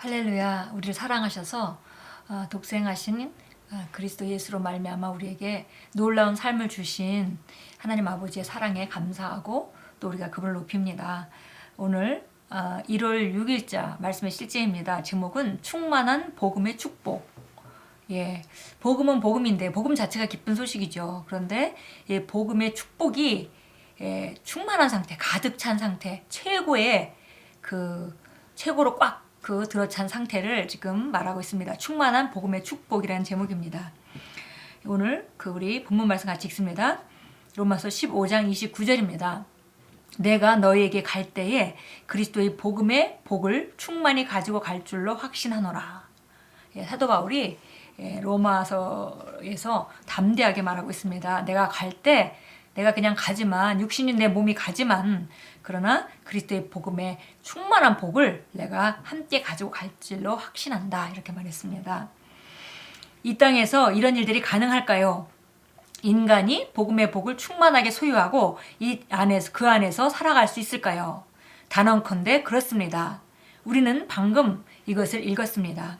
할렐루야. 우리를 사랑하셔서 독생하신 그리스도 예수로 말미암아 우리에게 놀라운 삶을 주신 하나님 아버지의 사랑에 감사하고 또 우리가 그분을 높입니다. 오늘 1월 6일자 말씀의 실제입니다. 제목은 충만한 복음의 축복. 예, 복음은 복음인데 복음 자체가 기쁜 소식이죠. 그런데 복음의 축복이 충만한 상태, 가득 찬 상태, 최고의 최고로 꽉 들어찬 상태를 지금 말하고 있습니다. 충만한 복음의 축복이라는 제목입니다. 오늘 우리 본문 말씀 같이 읽습니다. 로마서 15장 29절입니다. 내가 너희에게 갈 때에 그리스도의 복음의 복을 충만히 가지고 갈 줄로 확신하노라. 사도 바울이 로마서에서 담대하게 말하고 있습니다. 내가 갈 때 내가 그냥 가지만, 육신인 내 몸이 가지만, 그러나 그리스도의 복음의 충만한 복을 내가 함께 가지고 갈 줄로 확신한다. 이렇게 말했습니다. 이 땅에서 이런 일들이 가능할까요? 인간이 복음의 복을 충만하게 소유하고 그 안에서 살아갈 수 있을까요? 단언컨대 그렇습니다. 우리는 방금 이것을 읽었습니다.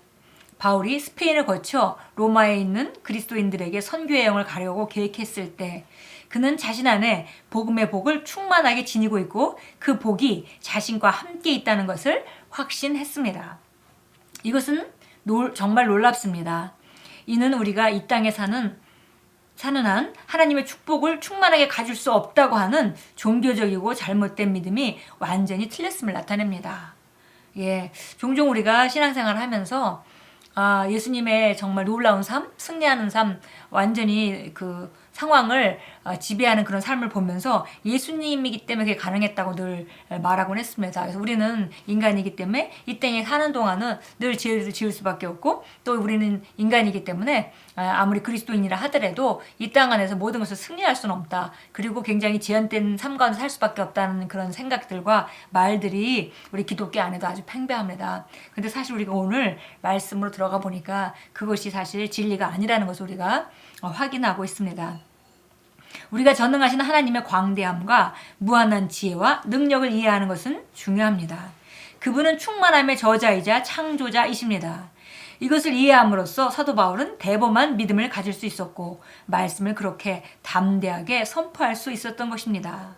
바울이 스페인을 거쳐 로마에 있는 그리스도인들에게 선교 여행을 가려고 계획했을 때 그는 자신 안에 복음의 복을 충만하게 지니고 있고 그 복이 자신과 함께 있다는 것을 확신했습니다. 이것은 정말 놀랍습니다. 이는 우리가 이 땅에 사는 한 하나님의 축복을 충만하게 가질 수 없다고 하는 종교적이고 잘못된 믿음이 완전히 틀렸음을 나타냅니다. 종종 우리가 신앙생활을 하면서 예수님의 정말 놀라운 삶, 승리하는 삶, 완전히 상황을 지배하는 그런 삶을 보면서 예수님이기 때문에 그게 가능했다고 늘 말하곤 했습니다. 그래서 우리는 인간이기 때문에 이 땅에 사는 동안은 늘 죄를 지을 수밖에 없고 또 우리는 인간이기 때문에 아무리 그리스도인이라 하더라도 이 땅 안에서 모든 것을 승리할 수는 없다. 그리고 굉장히 제한된 삶 가운데 살 수밖에 없다는 그런 생각들과 말들이 우리 기독교 안에도 아주 팽배합니다. 근데 사실 우리가 오늘 말씀으로 들어가 보니까 그것이 사실 진리가 아니라는 것을 우리가 확인하고 있습니다. 우리가 전능하신 하나님의 광대함과 무한한 지혜와 능력을 이해하는 것은 중요합니다. 그분은 충만함의 저자이자 창조자이십니다. 이것을 이해함으로써 사도 바울은 대범한 믿음을 가질 수 있었고 말씀을 그렇게 담대하게 선포할 수 있었던 것입니다.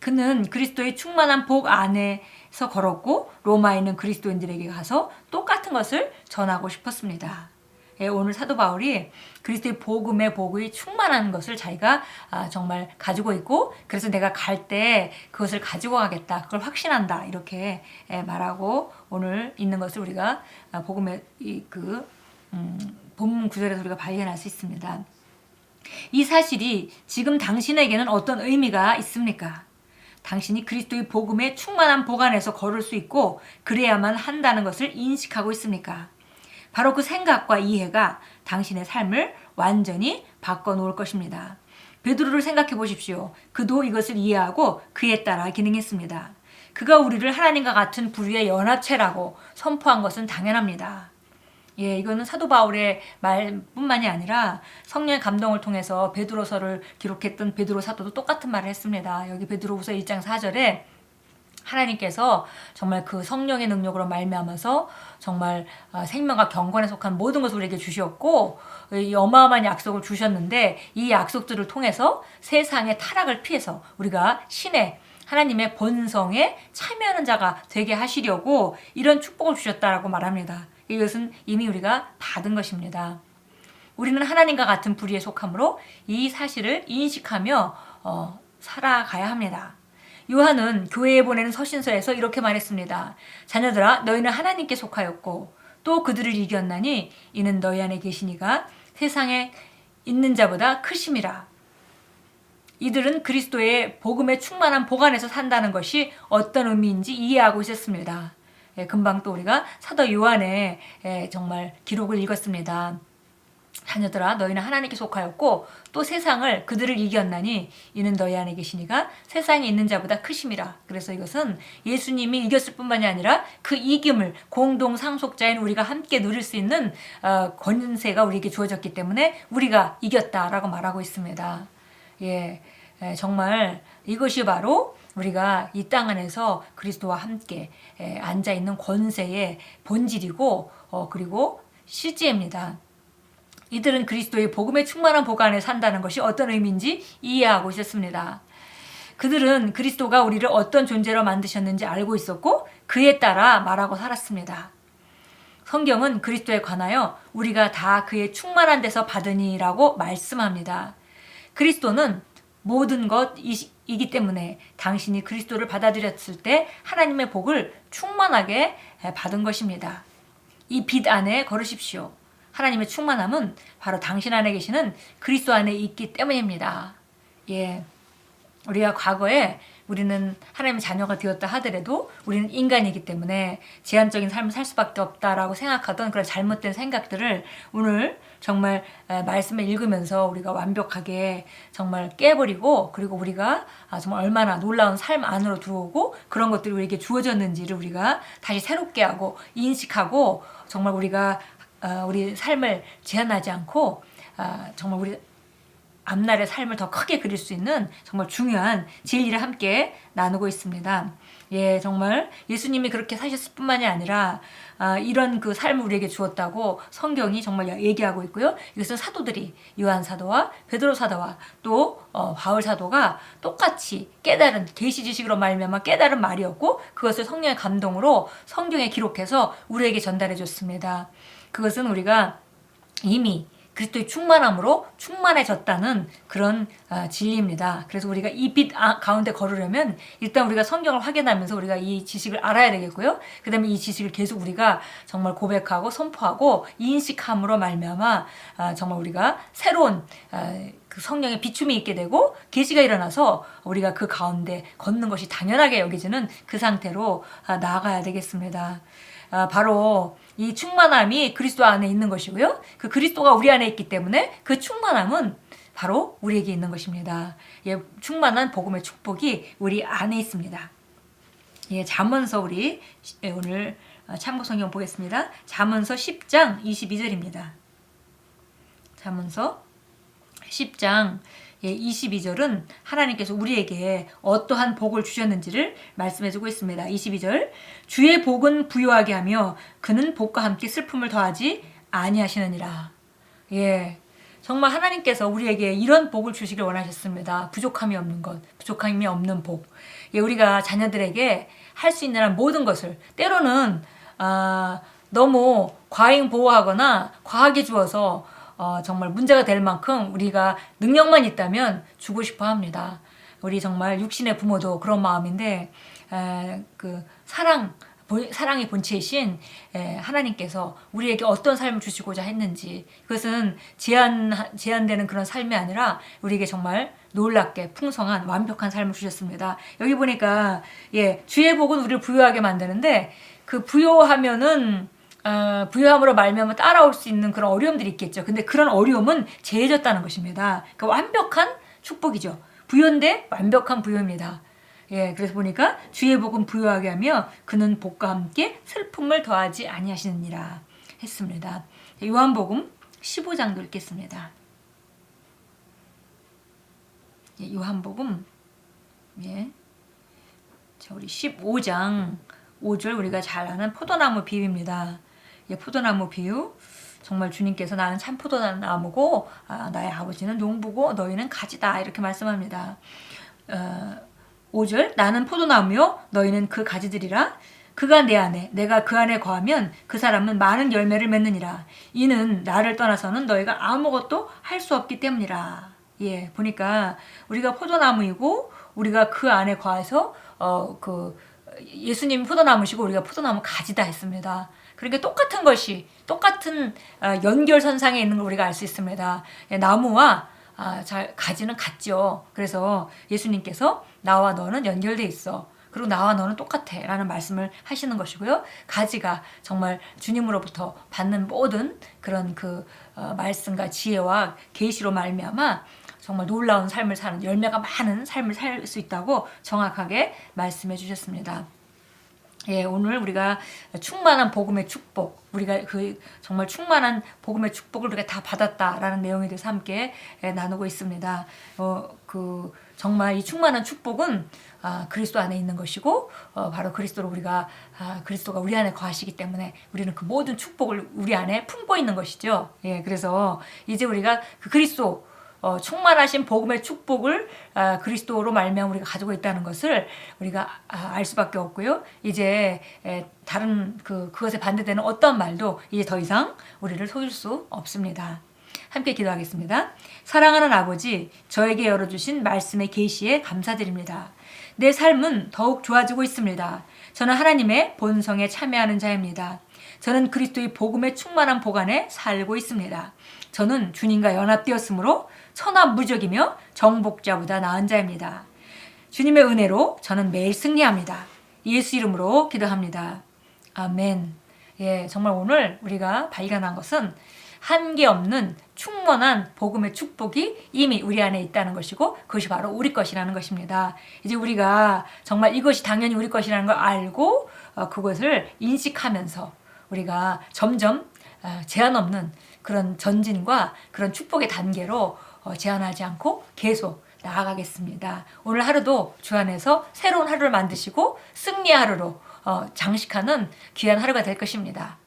그는 그리스도의 충만한 복 안에서 걸었고 로마에 있는 그리스도인들에게 가서 똑같은 것을 전하고 싶었습니다. 오늘 사도 바울이 그리스도의 복음의 복이 충만한 것을 자기가 정말 가지고 있고 그래서 내가 갈 때 그것을 가지고 가겠다. 그걸 확신한다. 이렇게 말하고 오늘 있는 것을 우리가 복음의 본문 구절에서 우리가 발견할 수 있습니다. 이 사실이 지금 당신에게는 어떤 의미가 있습니까? 당신이 그리스도의 복음의 충만한 복 안에서 걸을 수 있고 그래야만 한다는 것을 인식하고 있습니까? 바로 그 생각과 이해가 당신의 삶을 완전히 바꿔놓을 것입니다. 베드로를 생각해 보십시오. 그도 이것을 이해하고 그에 따라 기능했습니다. 그가 우리를 하나님과 같은 부류의 연합체라고 선포한 것은 당연합니다. 이거는 사도 바울의 말뿐만이 아니라 성령의 감동을 통해서 베드로서를 기록했던 베드로 사도도 똑같은 말을 했습니다. 여기 베드로후서 1장 4절에 하나님께서 정말 그 성령의 능력으로 말미암아서 정말 생명과 경건에 속한 모든 것을 우리에게 주셨고 이 어마어마한 약속을 주셨는데 이 약속들을 통해서 세상의 타락을 피해서 우리가 신의 하나님의 본성에 참여하는 자가 되게 하시려고 이런 축복을 주셨다라고 말합니다. 이것은 이미 우리가 받은 것입니다. 우리는 하나님과 같은 부류에 속함으로 이 사실을 인식하며 살아가야 합니다. 요한은 교회에 보내는 서신서에서 이렇게 말했습니다. 자녀들아 너희는 하나님께 속하였고 또 그들을 이겼나니 이는 너희 안에 계시니가 세상에 있는 자보다 크심이라. 이들은 그리스도의 복음의 충만한 복 안에서 산다는 것이 어떤 의미인지 이해하고 있었습니다. 금방 또 우리가 사도 요한의 정말 기록을 읽었습니다. 자녀들아 너희는 하나님께 속하였고 또 세상을 그들을 이겼나니 이는 너희 안에 계시니가 세상에 있는 자보다 크심이라. 그래서 이것은 예수님이 이겼을 뿐만이 아니라 그 이김을 공동 상속자인 우리가 함께 누릴 수 있는 권세가 우리에게 주어졌기 때문에 우리가 이겼다라고 말하고 있습니다. 정말 이것이 바로 우리가 이 땅 안에서 그리스도와 함께 앉아 있는 권세의 본질이고 그리고 실제입니다. 이들은 그리스도의 복음의 충만한 복 안에 산다는 것이 어떤 의미인지 이해하고 있었습니다. 그들은 그리스도가 우리를 어떤 존재로 만드셨는지 알고 있었고 그에 따라 말하고 살았습니다. 성경은 그리스도에 관하여 우리가 다 그의 충만한 데서 받으니라고 말씀합니다. 그리스도는 모든 것이기 때문에 당신이 그리스도를 받아들였을 때 하나님의 복을 충만하게 받은 것입니다. 이 빛 안에 걸으십시오. 하나님의 충만함은 바로 당신 안에 계시는 그리스도 안에 있기 때문입니다. 우리가 과거에 우리는 하나님의 자녀가 되었다 하더라도 우리는 인간이기 때문에 제한적인 삶을 살 수밖에 없다라고 생각하던 그런 잘못된 생각들을 오늘 정말 말씀을 읽으면서 우리가 완벽하게 정말 깨버리고 그리고 우리가 정말 얼마나 놀라운 삶 안으로 들어오고 그런 것들이 우리에게 주어졌는지를 우리가 다시 새롭게 하고 인식하고 정말 우리가 우리 삶을 제한하지 않고 정말 우리 앞날의 삶을 더 크게 그릴 수 있는 정말 중요한 진리를 함께 나누고 있습니다. 정말 예수님이 그렇게 사셨을 뿐만이 아니라 이런 그 삶을 우리에게 주었다고 성경이 정말 얘기하고 있고요. 이것은 사도들이 요한 사도와 베드로 사도와 또 바울 사도가 똑같이 깨달은 계시 지식으로 말미암아 깨달은 말이었고 그것을 성령의 감동으로 성경에 기록해서 우리에게 전달해 줬습니다. 그것은 우리가 이미 그리스도의 충만함으로 충만해졌다는 그런 진리입니다. 그래서 우리가 이 빛 가운데 걸으려면 일단 우리가 성경을 확인하면서 우리가 이 지식을 알아야 되겠고요. 그 다음에 이 지식을 계속 우리가 정말 고백하고 선포하고 인식함으로 말미암아 정말 우리가 새로운 그 성령의 비춤이 있게 되고 계시가 일어나서 우리가 그 가운데 걷는 것이 당연하게 여겨지는 그 상태로 나아가야 되겠습니다. 바로 이 충만함이 그리스도 안에 있는 것이고요. 그 그리스도가 우리 안에 있기 때문에 그 충만함은 바로 우리에게 있는 것입니다. 충만한 복음의 축복이 우리 안에 있습니다. 잠언서 우리 오늘 참고 성경 보겠습니다. 잠언서 10장 22절입니다. 잠언서 10장 22절은 하나님께서 우리에게 어떠한 복을 주셨는지를 말씀해주고 있습니다. 22절 주의 복은 부요하게 하며 그는 복과 함께 슬픔을 더하지 아니하시느니라. 정말 하나님께서 우리에게 이런 복을 주시길 원하셨습니다. 부족함이 없는 것, 부족함이 없는 복. 우리가 자녀들에게 할 수 있는 모든 것을 때로는 너무 과잉 보호하거나 과하게 주어서 정말 문제가 될 만큼 우리가 능력만 있다면 주고 싶어 합니다. 우리 정말 육신의 부모도 그런 마음인데 그 사랑의 본체이신 하나님께서 우리에게 어떤 삶을 주시고자 했는지 그것은 제한되는 그런 삶이 아니라 우리에게 정말 놀랍게 풍성한 완벽한 삶을 주셨습니다. 여기 보니까 주의 복은 우리를 부유하게 만드는데 그 부유하면은 부유함으로 말미암아 따라올 수 있는 그런 어려움들이 있겠죠. 근데 그런 어려움은 제해졌다는 것입니다. 그러니까 완벽한 축복이죠. 부유인데 완벽한 부유입니다. 그래서 보니까 주의 복은 부유하게 하며 그는 복과 함께 슬픔을 더하지 아니하시느니라 했습니다. 요한복음 15장도 읽겠습니다. 요한복음 자, 우리 15장 5절 우리가 잘 아는 포도나무 비유입니다. 포도나무 비유 정말 주님께서 나는 참 포도나무고 나의 아버지는 농부고 너희는 가지다 이렇게 말씀합니다. 5절 나는 포도나무요 너희는 그 가지들이라 그가 내 안에 내가 그 안에 거하면 그 사람은 많은 열매를 맺느니라 이는 나를 떠나서는 너희가 아무것도 할 수 없기 때문이라. 보니까 우리가 포도나무이고 우리가 그 안에 거해서 예수님이 포도나무시고 우리가 포도나무 가지다 했습니다. 그러니까 똑같은 연결선상에 있는 걸 우리가 알 수 있습니다. 나무와 가지는 같죠. 그래서 예수님께서 나와 너는 연결돼 있어. 그리고 나와 너는 똑같아 라는 말씀을 하시는 것이고요. 가지가 정말 주님으로부터 받는 모든 그런 그 말씀과 지혜와 계시로 말미암아 정말 놀라운 삶을 사는 열매가 많은 삶을 살 수 있다고 정확하게 말씀해 주셨습니다. 예, 오늘 우리가 충만한 복음의 축복, 우리가 그 정말 충만한 복음의 축복을 우리가 다 받았다라는 내용에 대해서 함께 나누고 있습니다. 정말 이 충만한 축복은 그리스도 안에 있는 것이고 바로 그리스도로 그리스도가 우리 안에 거하시기 때문에 우리는 그 모든 축복을 우리 안에 품고 있는 것이죠. 예, 그래서 이제 우리가 그 그리스도 충만하신 복음의 축복을 그리스도로 말미암아 우리가 가지고 있다는 것을 우리가 알 수밖에 없고요. 이제 다른 그것에 반대되는 어떤 말도 이제 더 이상 우리를 속일 수 없습니다. 함께 기도하겠습니다. 사랑하는 아버지, 저에게 열어주신 말씀의 계시에 감사드립니다. 내 삶은 더욱 좋아지고 있습니다. 저는 하나님의 본성에 참여하는 자입니다. 저는 그리스도의 복음의 충만한 복 안에 살고 있습니다. 저는 주님과 연합되었으므로 천하무적이며 정복자보다 나은 자입니다. 주님의 은혜로 저는 매일 승리합니다. 예수 이름으로 기도합니다. 아멘. 예, 정말 오늘 우리가 발견한 것은 한계 없는 충만한 복음의 축복이 이미 우리 안에 있다는 것이고 그것이 바로 우리 것이라는 것입니다. 이제 우리가 정말 이것이 당연히 우리 것이라는 걸 알고 그것을 인식하면서 우리가 점점 제한 없는 그런 전진과 그런 축복의 단계로 제한하지 않고 계속 나아가겠습니다. 오늘 하루도 주 안에서 새로운 하루를 만드시고 승리의 하루로 장식하는 귀한 하루가 될 것입니다.